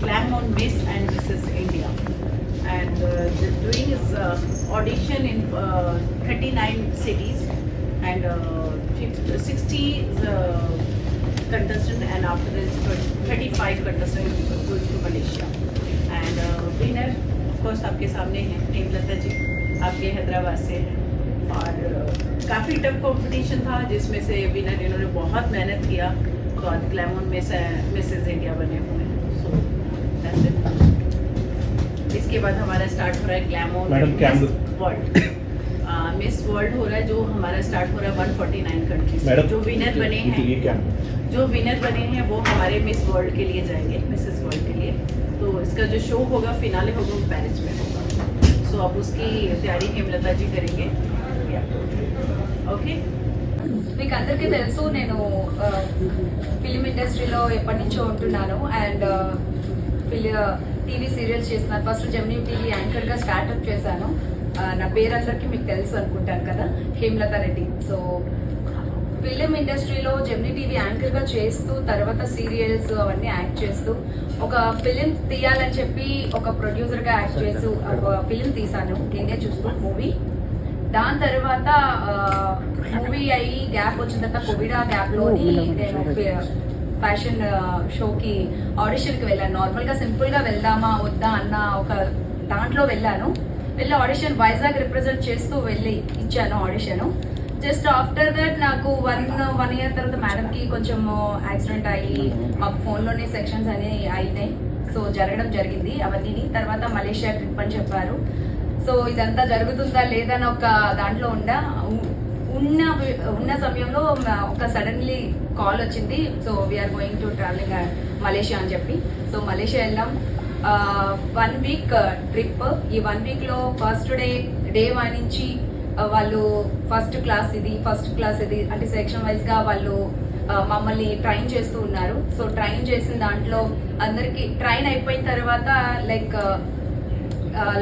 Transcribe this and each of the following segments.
Glamon Miss and Mrs. India, and they're doing is audition in 39 cities, and 60 is contestant, and after this 35 contestant going to Malaysia, and winner of course आपके सामने हैं हेमलता जी, आपके हैदराबाद से हैं, और काफ़ी tough competition था जिसमें से विनर इन्होंने बहुत मेहनत किया, तो आज ग्लैमोन में से मिसेज इंडिया बने हुए हैं। So that's it. इसके बाद हमारा स्टार्ट हो रहा है ग्लैमोन वर्ल्ड, मिस वर्ल्ड हो रहा है, जो हमारा स्टार्ट हो रहा है 149 कंट्रीज। जो विनर बने हैं वो हमारे मिस वर्ल्ड के लिए जाएंगे, मिसेस वर्ल्ड के लिए। तो इसका जो शो होगा, फिनाले होगा, वो पेरिस में होगा। सो अब उसकी तैयारी हेमलता जी करेंगे। ఓకే, మీకు అందరికీ తెలుసు నేను ఫిలిం ఇండస్ట్రీలో ఎప్పటి నుంచో ఉంటున్నాను అండ్ టీవీ సీరియల్స్ చేస్తున్నాను. ఫస్ట్ జెమినీ టీవీ యాంకర్గా స్టార్ట్అప్ చేశాను. నా పేరు అందరికీ మీకు తెలుసు అనుకుంటాను కదా, హేమలత రెడ్డి. సో ఫిలిం ఇండస్ట్రీలో జెమినీ టీవీ యాంకర్గా చేస్తూ తర్వాత సీరియల్స్ అవన్నీ యాక్ట్ చేస్తూ ఒక ఫిలిం తీయాలని చెప్పి ఒక ప్రొడ్యూసర్గా యాక్ట్ చేస్తూ ఒక ఫిలిం తీశాను, నిన్నే చూస్తూ మూవీ. దాని తర్వాత మూవీ అయ్యి గ్యాప్ వచ్చిన తర్వాత కోవిడ్ గ్యాప్లోని నేను ఫ్యాషన్ షోకి ఆడిషన్కి వెళ్ళాను. నార్మల్గా సింపుల్గా వెళ్దామా వద్దా అన్న ఒక దాంట్లో వెళ్ళి ఆడిషన్ వైజాగ్ రిప్రజెంట్ చేస్తూ ఇచ్చాను ఆడిషన్. జస్ట్ ఆఫ్టర్ దట్ నాకు వన్ ఇయర్ తర్వాత మేడంకి కొంచెం యాక్సిడెంట్ అయ్యి మాకు ఫోన్లోనే సెక్షన్స్ అనేవి అయినాయి. సో జరగడం జరిగింది అవన్నీ. తర్వాత మలేషియా ట్రిప్ అని చెప్పారు. సో ఇదంతా జరుగుతుందా లేదా అని ఒక దాంట్లో ఉన్న సమయంలో ఒక సడన్లీ కాల్ వచ్చింది. So we are going to travelling Malaysia అని చెప్పి. సో మలేషియా వెళ్ళాం. 1 వీక్ ట్రిప్. ఈ 1 వీక్లో ఫస్ట్ డే 1 నుంచి వాళ్ళు ఫస్ట్ క్లాస్ ఇది అంటే సెక్షన్ వైజ్గా వాళ్ళు మమ్మల్ని ట్రైన్ చేస్తూ ఉన్నారు. సో ట్రైన్ చేసిన దాంట్లో అందరికీ ట్రైన్ అయిపోయిన తర్వాత లైక్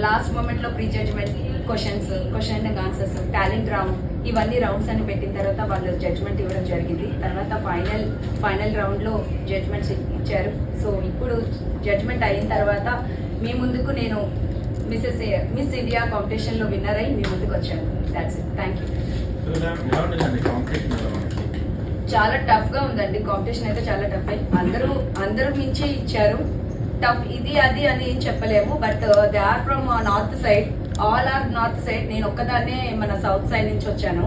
లాస్ట్ మూమెంట్లో pre judgement question and answers, talent round, ఇవన్నీ రౌండ్స్ అని పెట్టిన తర్వాత వాళ్ళు జడ్జ్మెంట్ ఇవ్వడం జరిగింది. తర్వాత ఫైనల్ రౌండ్లో జడ్జ్మెంట్స్ ఇచ్చారు. సో ఇప్పుడు జడ్జ్మెంట్ అయిన తర్వాత మీ ముందుకు నేను మిస్ ఇండియా కాంపిటీషన్లో విన్నర్ అయ్యి మీ ముందుకు వచ్చాను. That's it. Thank you. చాలా టఫ్గా ఉందండి కాంపిటీషన్ అయితే, చాలా టఫ్ అయ్యి అందరూ మించి ఇచ్చారు. టఫ్ ఇది అది అని ఏం చెప్పలేము. But they are from north side, all are north side. నేను ఒక్కదాన్నే మన సౌత్ సైడ్ నుంచి వచ్చాను.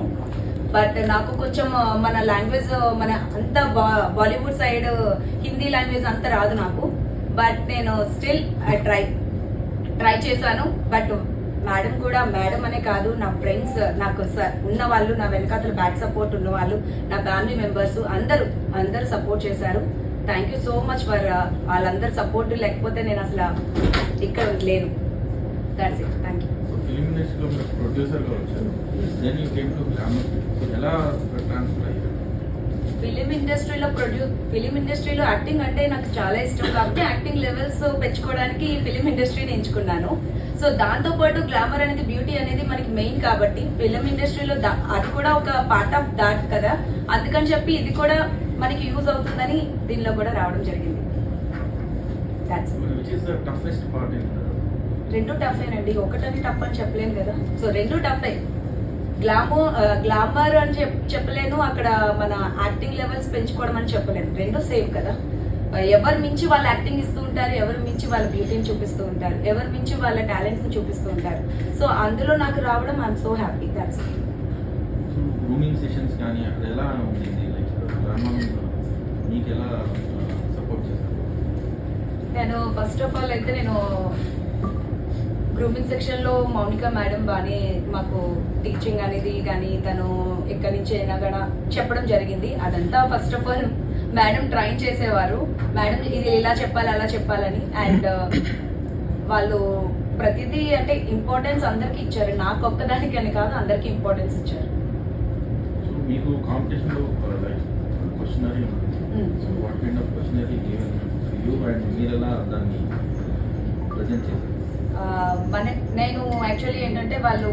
బట్ నాకు కొంచెం మన లాంగ్వేజ్ మన అంత బాలీవుడ్ సైడ్ హిందీ లాంగ్వేజ్ అంత రాదు నాకు. బట్ నేను స్టిల్ ట్రై చేశాను. బట్ మేడం అనే కాదు, నా ఫ్రెండ్స్, నాకు ఉన్న వాళ్ళు, నా వెనకాతల బ్యాక్ సపోర్ట్ ఉన్న వాళ్ళు, నా ఫ్యామిలీ మెంబర్స్ అందరూ సపోర్ట్ చేశారు. Thank you so much for వాళ్ళందరి సపోర్ట్. లేకపోతే నేను అసలు ఇక్కడ లేను. That's it. Thank you. Film ఇండస్ట్రీలో యాక్టింగ్ అంటే నాకు చాలా ఇష్టం కాబట్టి యాక్టింగ్ లెవెల్స్ పెంచుకోవడానికి ఫిలిం ఇండస్ట్రీని ఎంచుకున్నాను. సో దాంతోపాటు గ్లామర్ అనేది, బ్యూటీ అనేది మనకి మెయిన్ కాబట్టి ఫిలిం ఇండస్ట్రీలో అది కూడా ఒక పార్ట్ ఆఫ్ దాట్ కదా, అందుకని చెప్పి ఇది కూడా మనకి యూజ్ అవుతుందని దీనిలో కూడా రావడం జరిగింది. రెండు టఫ్ ఏనండి, ఒకటని టఫ్ అని చెప్పలేను కదా. సో రెండు టఫ్. గ్లామర్ అని చెప్పలేను, అక్కడ మన యాక్టింగ్ లెవెల్స్ పెంచుకోవడం అని చెప్పలేను. రెండు సేమ్ కదా. ఎవరు మించి వాళ్ళు యాక్టింగ్ ఇస్తూ ఉంటారు, ఎవరు మించి వాళ్ళ బ్యూటీని చూపిస్తూ ఉంటారు, ఎవరు మించి వాళ్ళ టాలెంట్ని చూపిస్తూ ఉంటారు. సో అందులో నాకు రావడం I'm so happy. That's it. నేను ఫస్ట్ ఆఫ్ ఆల్ అయితే నేను గ్రూమింగ్ సెక్షన్లో మౌనిక మేడం బాగానే మాకు టీచింగ్ అనేది కానీ తను ఎక్కడి నుంచి అయినా కూడా చెప్పడం జరిగింది. అదంతా first of all madam train చేసేవారు. మేడం ఇది ఇలా చెప్పాలి అలా చెప్పాలని. అండ్ వాళ్ళు ప్రతిదీ అంటే ఇంపార్టెన్స్ అందరికీ ఇచ్చారు, నాకు ఒక్కదానికి అని కాదు, అందరికీ ఇంపార్టెన్స్ ఇచ్చారు. మీకు కాంపిటీషన్లో questionnaire so what kind of questionnaire given you and మీరు ఎలా దాన్ని ప్రెజెంట్ చేశారు? నేను యాక్చువల్లీ ఏంటంటే వాళ్ళు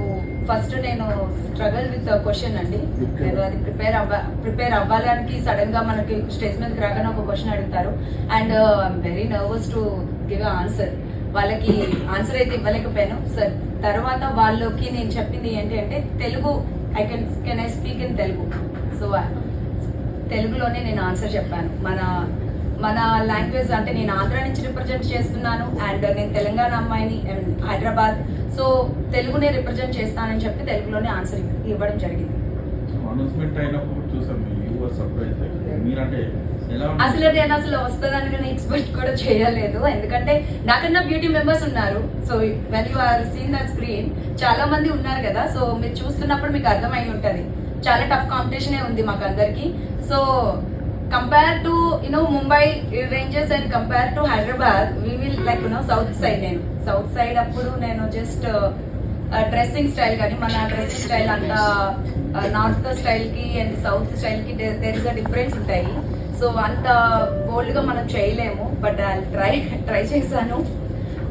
ఫస్ట్ నేను స్ట్రగల్ విత్ క్వశ్చన్ అండి. నేను అది ప్రిపేర్ అవ్వడానికి సడన్ గా మనకి స్టేజ్ మీదకి రాగానే ఒక క్వశ్చన్ అడుగుతారు and I'm very nervous to give answer. వాళ్ళకి ఆన్సర్ అయితే ఇవ్వలేకపోయాను సార్. తర్వాత వాళ్ళకి నేను చెప్పింది ఏంటి అంటే Telugu can I speak in Telugu. So తెలుగులోనే నేను ఆన్సర్ చెప్పాను. మన లాంగ్వేజ్ అంటే నేను ఆంధ్ర నుంచి రిప్రజెంట్ చేస్తున్నాను అండ్ నేను తెలంగాణ అమ్మాయిని అండ్ హైదరాబాద్, సో తెలుగునే రిప్రజెంట్ చేస్తానని చెప్పి తెలుగులోనే ఆన్సర్ ఇవ్వడం జరిగింది. అనౌన్స్మెంట్ అయినప్పుడు చూసాం, యూ వర్ సర్ప్రైజ్. మీరంటే ఎలా అసలు నేను వస్తుందని కానీ ఎక్స్పెక్ట్ కూడా చేయలేదు. ఎందుకంటే నాకన్నా బ్యూటీ మెంబర్స్ ఉన్నారు. So when you are seen that screen చాలా మంది ఉన్నారు కదా. సో మీరు చూస్తున్నప్పుడు మీకు అర్థమై ఉంటది చాలా టఫ్ కాంపిటీషనే ఉంది మాకు అందరికి. So compare to Mumbai ranges and compare to Hyderabad we will like south side. నేను సౌత్ సైడ్ అప్పుడు నేను జస్ట్ డ్రెస్సింగ్ స్టైల్ కానీ మన డ్రెస్సింగ్ స్టైల్ అంతా నార్త్ స్టైల్ కి అండ్ సౌత్ స్టైల్ కి దేర్ ఇస్ అ డిఫరెన్స్ ఉంటాయి. సో అంత బోల్డ్ గా మనం చేయలేము. బట్ ట్రై చేశాను.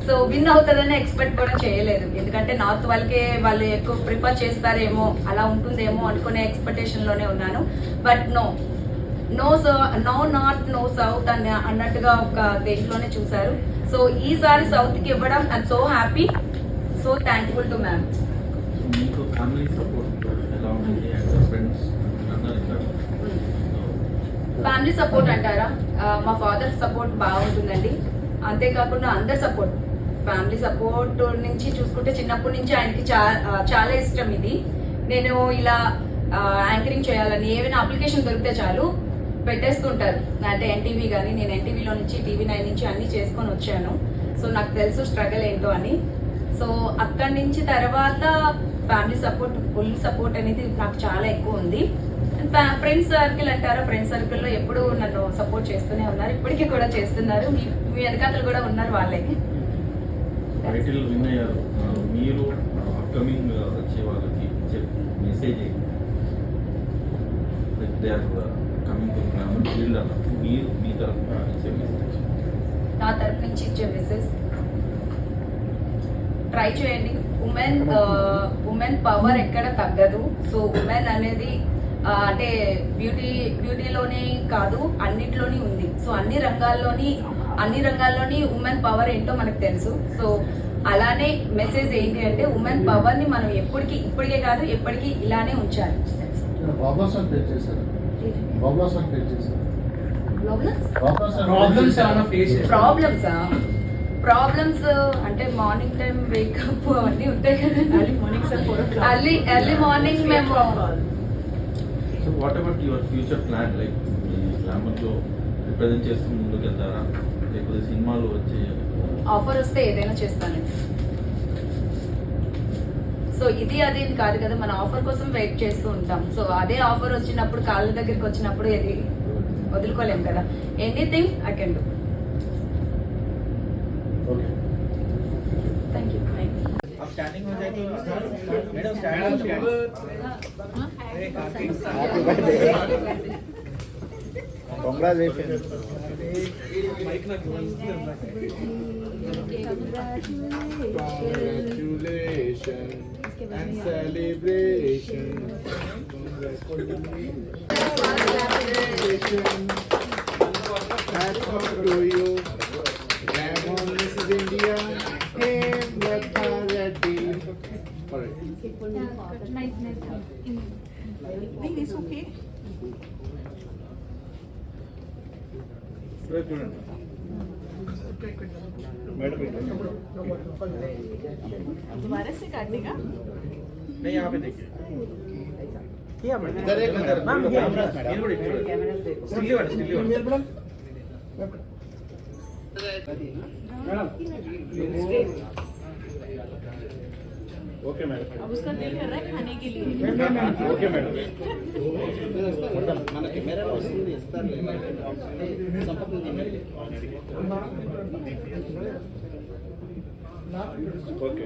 సో విన్ అవుతుందని ఎక్స్పెక్ట్ కూడా చేయలేదు. ఎందుకంటే నార్త్ వాళ్ళకే వాళ్ళు ఎక్కువ ప్రిఫర్ చేస్తారేమో, అలా ఉంటుందేమో అనుకునే ఎక్స్పెక్టేషన్ లోనే ఉన్నాను. But no north no south అన్నట్టుగా ఒక దేంట్లోనే చూసారు. సో ఈసారి సౌత్ కి ఇవ్వడం I'm so happy, so thankful to ma'am. మీకు ఫ్యామిలీ సపోర్ట్ ఎలా ఉంటుంది? ఫ్రెండ్స్ ఫ్యామిలీ సపోర్ట్ అంటారా, మా ఫాదర్ సపోర్ట్ బాగుంటుందండి. అంతేకాకుండా అందరి సపోర్ట్, ఫ్యామిలీ సపోర్ట్ నుంచి చూసుకుంటే చిన్నప్పటి నుంచి ఆయనకి చాలా ఇష్టం ఇది. నేను ఇలా యాంకరింగ్ చేయాలని ఏమైనా అప్లికేషన్ దొరికితే చాలు పెట్టేస్తుంటారు. అంటే ఎన్టీవీ కానీ, నేను ఎన్టీవీలో నుంచి TV9 నుంచి అన్ని చేసుకొని వచ్చాను. సో నాకు తెలుసు స్ట్రగల్ ఏంటో అని. సో అక్కడి నుంచి తర్వాత ఫ్యామిలీ సపోర్ట్, ఫుల్ సపోర్ట్ అనేది నాకు చాలా ఎక్కువ ఉంది. ఫ్రెండ్స్ సర్కిల్ అంటారా, ఫ్రెండ్స్ సర్కిల్లో ఎప్పుడు నన్ను సపోర్ట్ చేస్తూనే ఉన్నారు, ఇప్పటికీ కూడా చేస్తున్నారు. మీ వెనకాతలు కూడా ఉన్నారు వాళ్ళే. టైటిల్ విన్ అయ్యారు. మీరు అప్కమింగ్ వచ్చే వాళ్ళకి message they are coming to glamour field అన్నప్పుడు మీరు మీ తరఫున ఇచ్చే మెసేజ్? నా తరఫు నుంచి ఇచ్చే మెసేజ్, ట్రై చేయండి. ఉమెన్ పవర్ ఎక్కడ తగ్గదు. సో ఉమెన్ అనేది అంటే బ్యూటీలోనే కాదు అన్నిట్లోని ఉంది. సో అన్ని రంగాల్లోని ఉమెన్ పవర్ ఏంటో మనకు తెలుసు. సో అలానే మెసేజ్ ఏంటి అంటే ఉమెన్ పవర్ ని మనం ఇప్పటికే కాదు ఎప్పటికీ ఇలానే ఉంచాలి. ప్రాబ్లమ్స్ అంటే మార్నింగ్ టైం వేకప్ అవన్నీ ఉంటాయి కదా. ఎర్లీ మార్నింగ్ మేము so what about your future plan? Like గ్లామర్లో రిప్రజెంట్ చేస్తూ ముందుకు వెళ్తారా, లేకపోతే సినిమాలు వచ్చే ఆఫర్ వస్తే ఏదైనా చేస్తానండి. సో ఇది అదే కాదు కదా, మన ఆఫర్ కోసం వెయిట్ చేస్తూ ఉంటాం. సో అదే ఆఫర్ వచ్చినప్పుడు, కాళ్ళ దగ్గరికి వచ్చినప్పుడు ఇది వదులుకోలేం కదా. Anything I can do. Thank you. Starting हो जाए तो madam congratulation and celebration. That's all to you. Grab on, Mrs. India. Hey, Latha Reddy. All right. It's okay. Madam दोबारा से काटेगा? नहीं यहाँ पे देखिए इधर एक मिनट मैम स्टिली वाला ओके मैडम अब उसका दिल कर रहा है खाने के लिए. ओके मैडम మన కెమెరాలో వస్తుంది ఇస్తారు సంపర్కం ఓకే